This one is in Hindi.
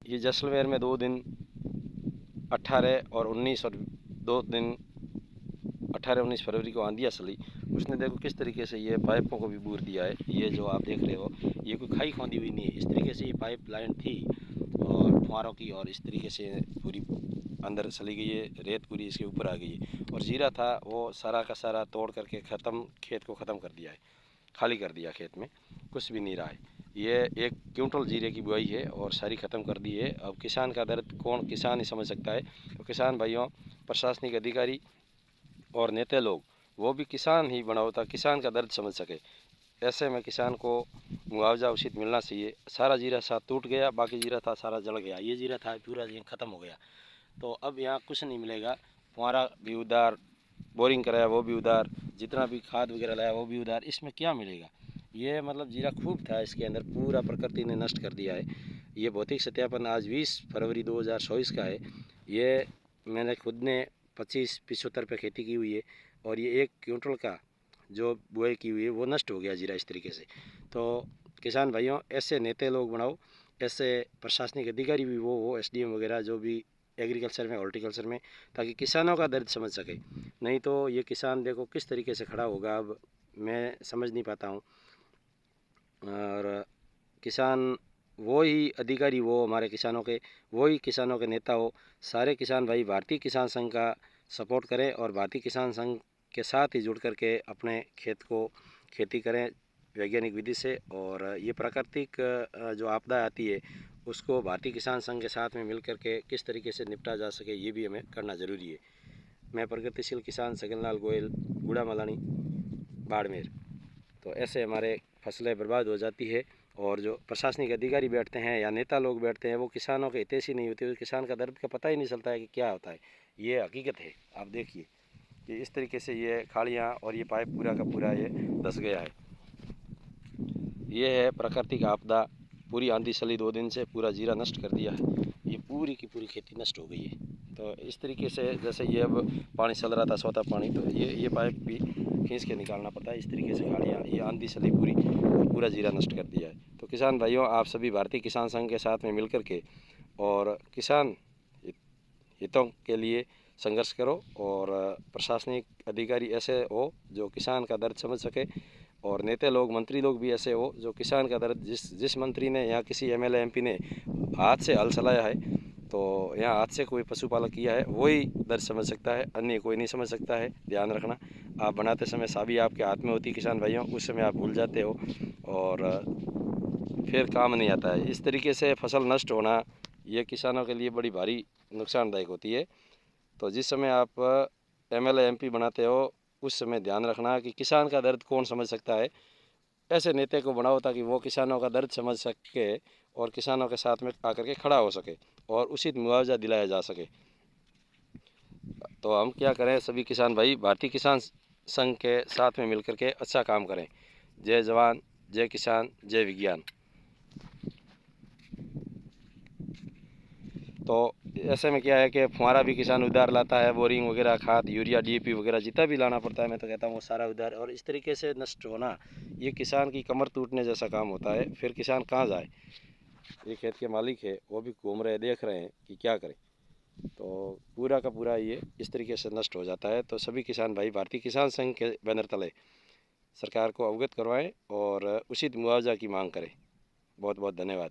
ये जैसलमेर में 2 दिन 18 और 19 और 2 दिन 18-19 फरवरी को आंधियाँ चली। उसने देखो किस तरीके से ये पाइपों को भी बूर दिया है। ये जो आप देख रहे हो ये कोई खाई खोदी हुई नहीं है, इस तरीके से ये पाइप लाइन थी और फुहारों की, और इस तरीके से पूरी अंदर चली गई है, रेत पूरी इसके ऊपर आ गई है। और जीरा था वो सारा का सारा तोड़ करके खेत को ख़त्म कर दिया है, खाली कर दिया, खेत में कुछ भी नहीं रहा है। ये 1 क्विंटल जीरे की बुआई है और सारी ख़त्म कर दी है। अब किसान का दर्द कौन किसान ही समझ सकता है। तो किसान भाइयों, प्रशासनिक अधिकारी और नेता लोग वो भी किसान ही बना होता, किसान का दर्द समझ सके। ऐसे में किसान को मुआवजा उचित मिलना चाहिए। सारा जीरा साथ टूट गया, बाकी जीरा था सारा जल गया, ये जीरा था पूरा ये ख़त्म हो गया। तो अब यहाँ कुछ नहीं मिलेगा, फुहारा भी उधार, बोरिंग कराया वो भी उधार, जितना भी खाद वगैरह लाया वो भी उधार, इसमें क्या मिलेगा। ये मतलब जीरा खूब था, इसके अंदर पूरा प्रकृति ने नष्ट कर दिया है। ये भौतिक सत्यापन आज 20 फरवरी 2024 का है। ये मैंने खुद ने 25-75 पे खेती की हुई है और ये 1 क्विंटल का जो बुआई की हुई है वो नष्ट हो गया जीरा इस तरीके से। तो किसान भाइयों, ऐसे नेता लोग बनाओ, ऐसे प्रशासनिक अधिकारी भी वो हो, एसडीएम वगैरह जो भी एग्रीकल्चर में, हॉर्टिकल्चर में, ताकि किसानों का दर्द समझ सके। नहीं तो ये किसान देखो किस तरीके से खड़ा होगा, अब मैं समझ नहीं पाता हूँ। और किसान वो ही अधिकारी, वो हमारे किसानों के, वो ही किसानों के नेता हो। सारे किसान भाई भारतीय किसान संघ का सपोर्ट करें और भारतीय किसान संघ के साथ ही जुड़ करके अपने खेत को खेती करें वैज्ञानिक विधि से। और ये प्राकृतिक जो आपदा आती है उसको भारतीय किसान संघ के साथ में मिल करके किस तरीके से निपटा जा सके, ये भी हमें करना ज़रूरी है। मैं प्रगतिशील किसान सगनलाल गोयल, गुड़ा मलानी, बाड़मेर। तो ऐसे हमारे फसलें बर्बाद हो जाती है। और जो प्रशासनिक अधिकारी बैठते हैं या नेता लोग बैठते हैं वो किसानों के हितैषी नहीं होते, किसान का दर्द का पता ही नहीं चलता है कि क्या होता है। ये हकीकत है। आप देखिए कि इस तरीके से ये खालियाँ और ये पाइप पूरा का पूरा ये धंस गया है। ये है प्राकृतिक आपदा। पूरी आंधी चली 2 दिन से, पूरा जीरा नष्ट कर दिया है। ये पूरी की पूरी खेती नष्ट हो गई है। तो इस तरीके से जैसे ये अब पानी चल रहा था स्वतः पानी, तो ये पाइप भी खींच के निकालना पड़ता है। इस तरीके से खालियाँ, ये आंधी चली पूरी और पूरा जीरा नष्ट कर दिया है। तो किसान भाइयों, आप सभी भारतीय किसान संघ के साथ में मिल करके और किसान हितों के लिए संघर्ष करो। और प्रशासनिक अधिकारी ऐसे हो जो किसान का दर्द समझ सके, और नेता लोग, मंत्री लोग भी ऐसे हो जो किसान का दर्द, जिस मंत्री ने या किसी एमएलए एमपी ने हाथ से हल चलाया है, तो यहाँ हाथ से कोई पशुपालक किया है, वही दर्द समझ सकता है, अन्य कोई नहीं समझ सकता है। ध्यान रखना, आप बनाते समय चाबी आपके हाथ में होती किसान भाइयों, उस समय आप भूल जाते हो और फिर काम नहीं आता है। इस तरीके से फसल नष्ट होना ये किसानों के लिए बड़ी भारी नुकसानदायक होती है। तो जिस समय आप एमएलए एमपी बनाते हो उस समय ध्यान रखना कि किसान का दर्द कौन समझ सकता है। ऐसे नेता को बनाओ ताकि वो किसानों का दर्द समझ सके और किसानों के साथ में आकर के खड़ा हो सके और उचित मुआवजा दिलाया जा सके। तो हम क्या करें, सभी किसान भाई भारतीय किसान संघ के साथ में मिलकर के अच्छा काम करें। जय जवान, जय किसान, जय विज्ञान। तो ऐसे में क्या है कि फुहारा भी किसान उधार लाता है, बोरिंग वगैरह, खाद, यूरिया, डीएपी वगैरह जितना भी लाना पड़ता है, मैं तो कहता हूँ वो सारा उधार। और इस तरीके से नष्ट होना ये किसान की कमर टूटने जैसा काम होता है। फिर किसान कहाँ जाए। ये खेत के मालिक है वो भी घूम रहे, देख रहे हैं कि क्या करें। तो पूरा का पूरा ये इस तरीके से नष्ट हो जाता है। तो सभी किसान भाई भारतीय किसान संघ के बैनर तले सरकार को अवगत करवाएं और उचित मुआवजा की मांग करें। बहुत बहुत धन्यवाद।